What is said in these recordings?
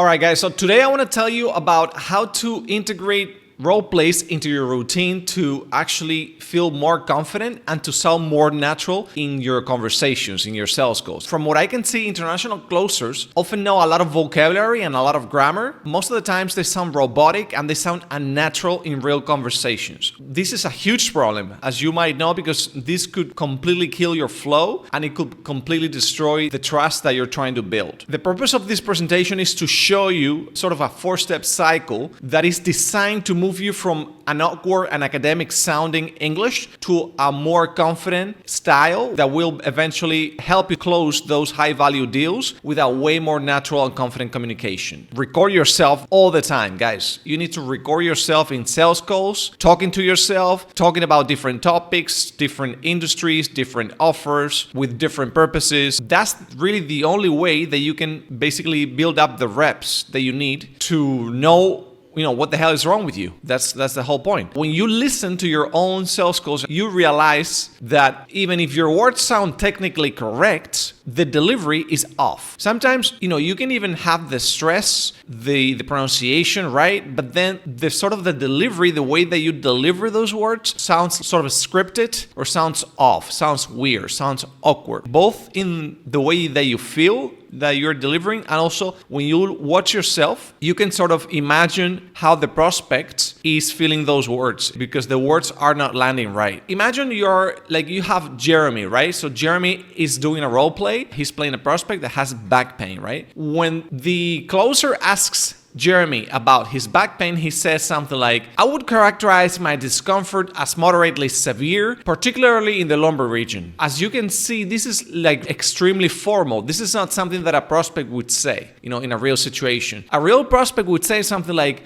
All right, guys, so today I want to tell you about how to integrate role plays into your routine to actually feel more confident and to sound more natural in your conversations, in your sales calls. From what I can see, international closers often know a lot of vocabulary and a lot of grammar. Most of the times they sound robotic and they sound unnatural in real conversations. This is a huge problem, as you might know, because this could completely kill your flow and it could completely destroy the trust that you're trying to build. The purpose of this presentation is to show you sort of a 4-step cycle that is designed to move you from an awkward and academic sounding English to a more confident style that will eventually help you close those high value deals with a way more natural and confident communication. Record yourself all the time, guys. You need to record yourself in sales calls, talking to yourself, talking about different topics, different industries, different offers with different purposes. That's really the only way that you can basically build up the reps that you need to know what the hell is wrong with you. That's the whole point. When you listen to your own sales calls, you realize that even if your words sound technically correct, the delivery is off. Sometimes, you can even have the stress, the pronunciation right, but then the delivery, the way that you deliver those words sounds sort of scripted or sounds off, sounds weird, sounds awkward, both in the way that you feel that you're delivering, and also when you watch yourself, you can sort of imagine how the prospect is feeling those words because the words are not landing right. Imagine you have Jeremy, right? So Jeremy is doing a role play. He's playing a prospect that has back pain, right? When the closer asks Jeremy about his back pain, he says something like, I would characterize my discomfort as moderately severe, particularly in the lumbar region. As you can see, this is extremely formal. This is not something that a prospect would say, in a real situation. A real prospect would say something like,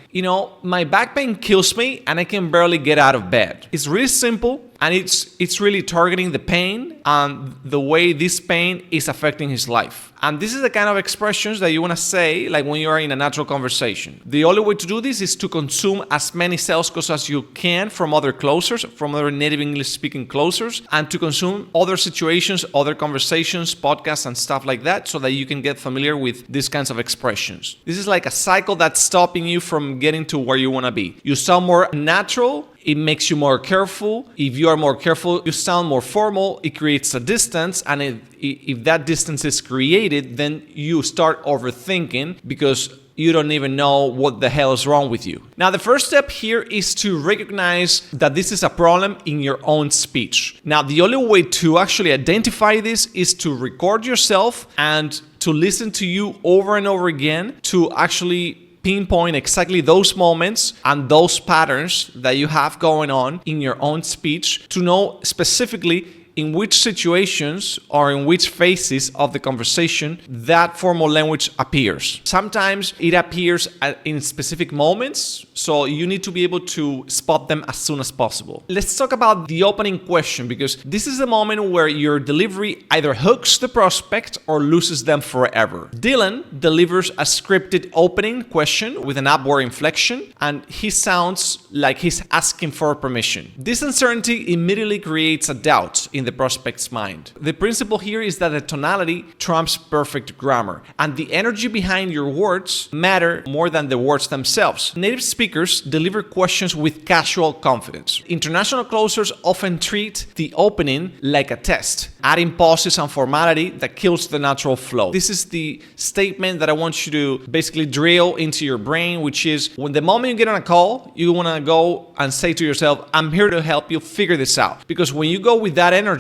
my back pain kills me and I can barely get out of bed. It's really simple. And it's really targeting the pain and the way this pain is affecting his life. And this is the kind of expressions that you want to say when you are in a natural conversation. The only way to do this is to consume as many sales calls as you can from other closers, from other native English speaking closers, and to consume other situations, other conversations, podcasts, and stuff like that so that you can get familiar with these kinds of expressions. This is like a cycle that's stopping you from getting to where you want to be. You sound more natural. It makes you more careful. If you are more careful, you sound more formal. It creates a distance. And if that distance is created, then you start overthinking because you don't even know what the hell is wrong with you. Now, the first step here is to recognize that this is a problem in your own speech. Now, the only way to actually identify this is to record yourself and to listen to you over and over again to actually pinpoint exactly those moments and those patterns that you have going on in your own speech to know specifically in which situations or in which phases of the conversation that formal language appears. Sometimes it appears in specific moments, so you need to be able to spot them as soon as possible. Let's talk about the opening question, because this is the moment where your delivery either hooks the prospect or loses them forever. Dylan delivers a scripted opening question with an upward inflection, and he sounds like he's asking for permission. This uncertainty immediately creates a doubt in the prospect's mind. The principle here is that the tonality trumps perfect grammar, and the energy behind your words matter more than the words themselves. Native speakers deliver questions with casual confidence. International closers often treat the opening like a test, adding pauses and formality that kills the natural flow. This is the statement that I want you to basically drill into your brain, which is when the moment you get on a call, you want to go and say to yourself, I'm here to help you figure this out. Because when you go with that energy,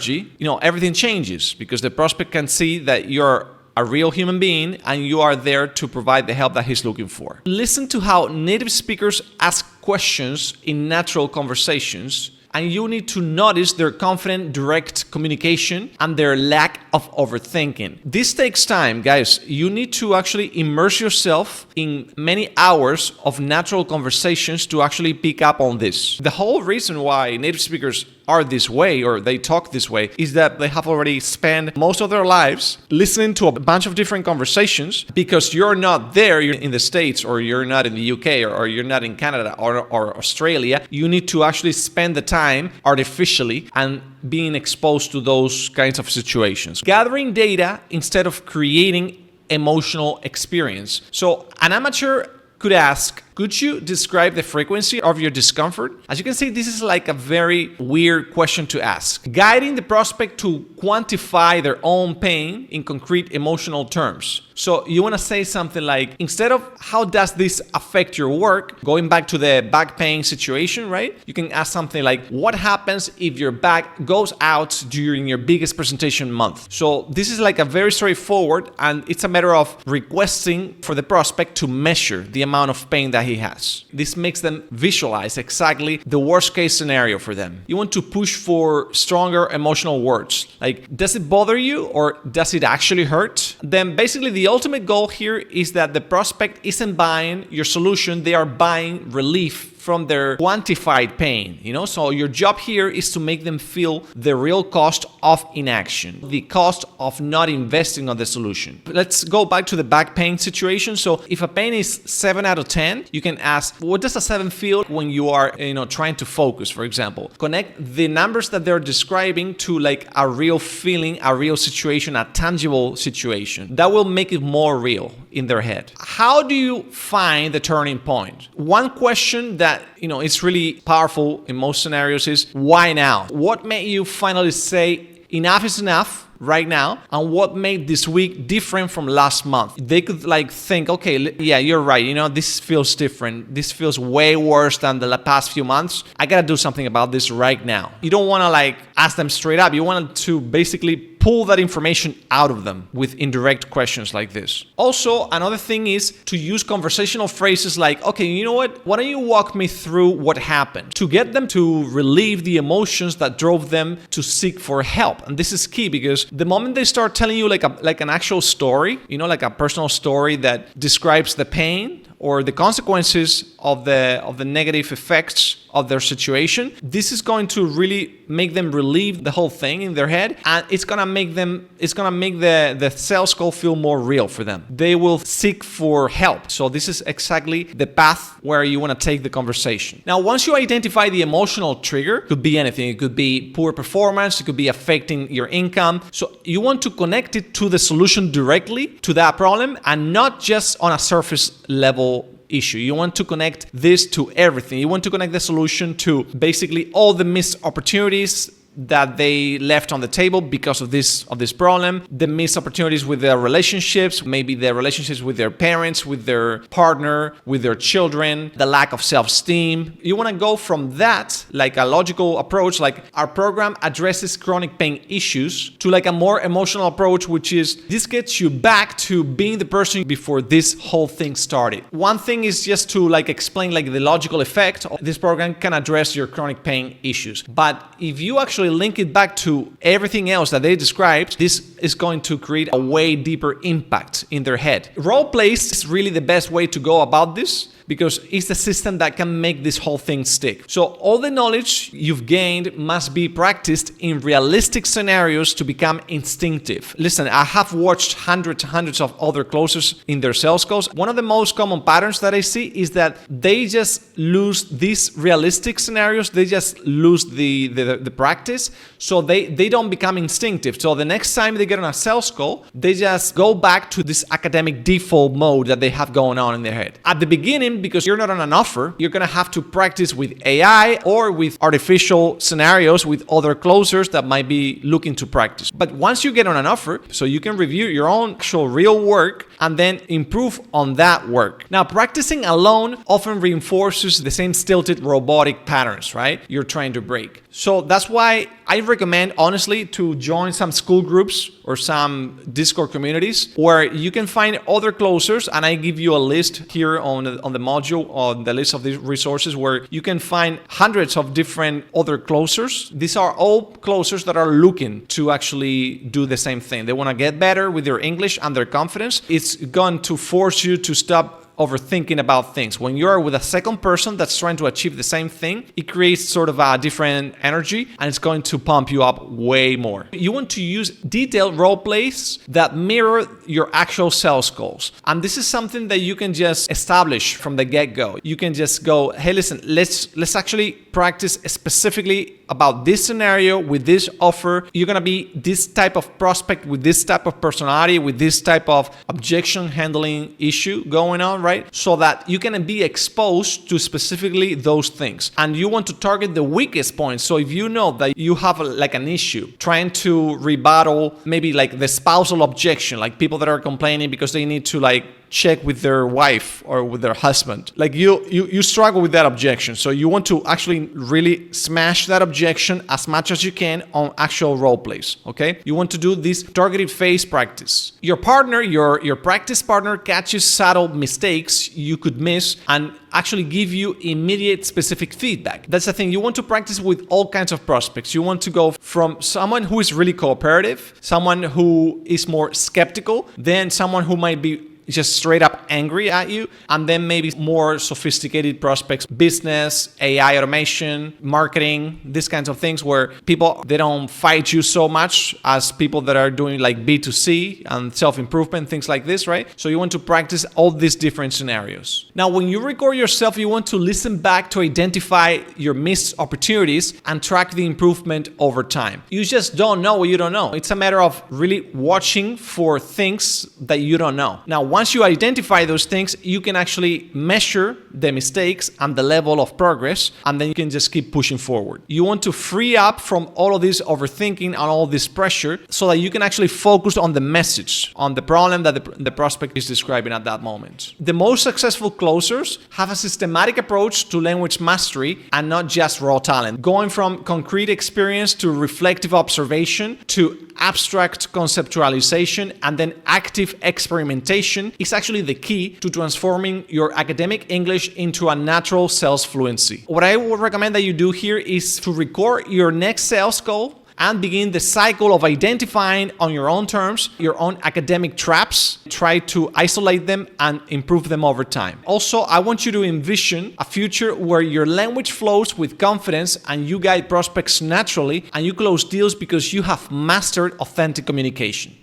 everything changes because the prospect can see that you're a real human being and you are there to provide the help that he's looking for. Listen to how native speakers ask questions in natural conversations, and you need to notice their confident, direct communication and their lack of overthinking. This takes time, guys. You need to actually immerse yourself in many hours of natural conversations to actually pick up on this. The whole reason why native speakers are this way or they talk this way is that they have already spent most of their lives listening to a bunch of different conversations. Because you're not there, you're in the States, or you're not in the UK, or you're not in Canada or Australia. You need to actually spend the time artificially and being exposed to those kinds of situations. Gathering data instead of creating emotional experience. So an amateur could ask, could you describe the frequency of your discomfort? As you can see, this is like a very weird question to ask. Guiding the prospect to quantify their own pain in concrete emotional terms. So you want to say something like, instead of how does this affect your work, going back to the back pain situation, right? You can ask something like, what happens if your back goes out during your biggest presentation month? So this is like a very straightforward, and it's a matter of requesting for the prospect to measure the amount of pain that he has. This makes them visualize exactly the worst case scenario for them. You want to push for stronger emotional words, like, does it bother you or does it actually hurt? Then basically the ultimate goal here is that the prospect isn't buying your solution, they are buying relief from their quantified pain, So your job here is to make them feel the real cost of inaction, the cost of not investing on the solution. Let's go back to the back pain situation. So if a pain is 7 out of 10, you can ask, what does a 7 feel when you are, trying to focus, for example? Connect the numbers that they're describing to like a real feeling, a real situation, a tangible situation. That will make it more real in their head. How do you find the turning point? One question that it's really powerful in most scenarios is, why now? What made you finally say enough is enough right now, and what made this week different from last month? They could think, okay, yeah, you're right, this feels different, this feels way worse than the past few months, I gotta do something about this right now. You don't want to ask them straight up, you want to basically pull that information out of them with indirect questions like this. Also, another thing is to use conversational phrases like, okay, you know what? Why don't you walk me through what happened? To get them to relieve the emotions that drove them to seek for help. And this is key, because the moment they start telling you like an actual story, like a personal story that describes the pain or the consequences of the negative effects of their situation, this is going to really make them relieve the whole thing in their head, and it's gonna make the sales call feel more real for them. They will seek for help. So this is exactly the path where you want to take the conversation. Now, once you identify the emotional trigger, it could be anything. It could be poor performance, it could be affecting your income. So you want to connect it to the solution directly to that problem, and not just on a surface level issue. You want to connect this to everything. You want to connect the solution to basically all the missed opportunities that they left on the table because of this problem, the missed opportunities with their relationships, maybe their relationships with their parents, with their partner, with their children, the lack of self-esteem. You want to go from that, like a logical approach, like our program addresses chronic pain issues, to like a more emotional approach, which is this gets you back to being the person before this whole thing started. One thing is just to explain the logical effect. This program can address your chronic pain issues. But if you actually link it back to everything else that they described, this is going to create a way deeper impact in their head. Roleplays is really the best way to go about this, because it's the system that can make this whole thing stick. So all the knowledge you've gained must be practiced in realistic scenarios to become instinctive. Listen, I have watched hundreds of other closers in their sales calls. One of the most common patterns that I see is that they just lose these realistic scenarios. They just lose the practice. So they don't become instinctive. So the next time they get on a sales call, they just go back to this academic default mode that they have going on in their head. At the beginning, because you're not on an offer, you're going to have to practice with AI or with artificial scenarios with other closers that might be looking to practice. But once you get on an offer, so you can review your own actual real work and then improve on that work. Now, practicing alone often reinforces the same stilted robotic patterns, right? You're trying to break. So that's why I recommend, honestly, to join some school groups or some Discord communities where you can find other closers, and I give you a list here on the module, on the list of these resources, where you can find hundreds of different other closers. These are all closers that are looking to actually do the same thing. They want to get better with their English and their confidence. It's going to force you to stop overthinking about things. When you're with a second person that's trying to achieve the same thing, it creates sort of a different energy and it's going to pump you up way more. You want to use detailed role plays that mirror your actual sales goals. And this is something that you can just establish from the get-go. You can just go, hey, listen, let's actually practice specifically about this scenario with this offer. You're going to be this type of prospect with this type of personality, with this type of objection handling issue going on, right? So that you can be exposed to specifically those things. And you want to target the weakest points. So if you know that you have like an issue trying to rebuttal maybe like the spousal objection, like people that are complaining because they need to like check with their wife or with their husband, like you struggle with that objection. So you want to actually really smash that objection as much as you can on actual role plays. Okay, you want to do this targeted phase practice. Your partner, your practice partner, catches subtle mistakes you could miss and actually give you immediate specific feedback. That's the thing. You want to practice with all kinds of prospects. You want to go from someone who is really cooperative, someone who is more skeptical, then someone who might be just straight up angry at you, and then maybe more sophisticated prospects, business, AI automation, marketing, these kinds of things where people, they don't fight you so much as people that are doing like B2C and self-improvement, things like this, right? So you want to practice all these different scenarios. Now, when you record yourself, you want to listen back to identify your missed opportunities and track the improvement over time. You just don't know what you don't know. It's a matter of really watching for things that you don't know. Now, once you identify those things, you can actually measure the mistakes and the level of progress, and then you can just keep pushing forward. You want to free up from all of this overthinking and all this pressure so that you can actually focus on the message, on the problem that the prospect is describing at that moment. The most successful closers have a systematic approach to language mastery and not just raw talent. Going from concrete experience to reflective observation to abstract conceptualization and then active experimentation is actually the key to transforming your academic English into a natural sales fluency. What I would recommend that you do here is to record your next sales goal and begin the cycle of identifying on your own terms your own academic traps. Try to isolate them and improve them over time. Also, I want you to envision a future where your language flows with confidence and you guide prospects naturally and you close deals because you have mastered authentic communication.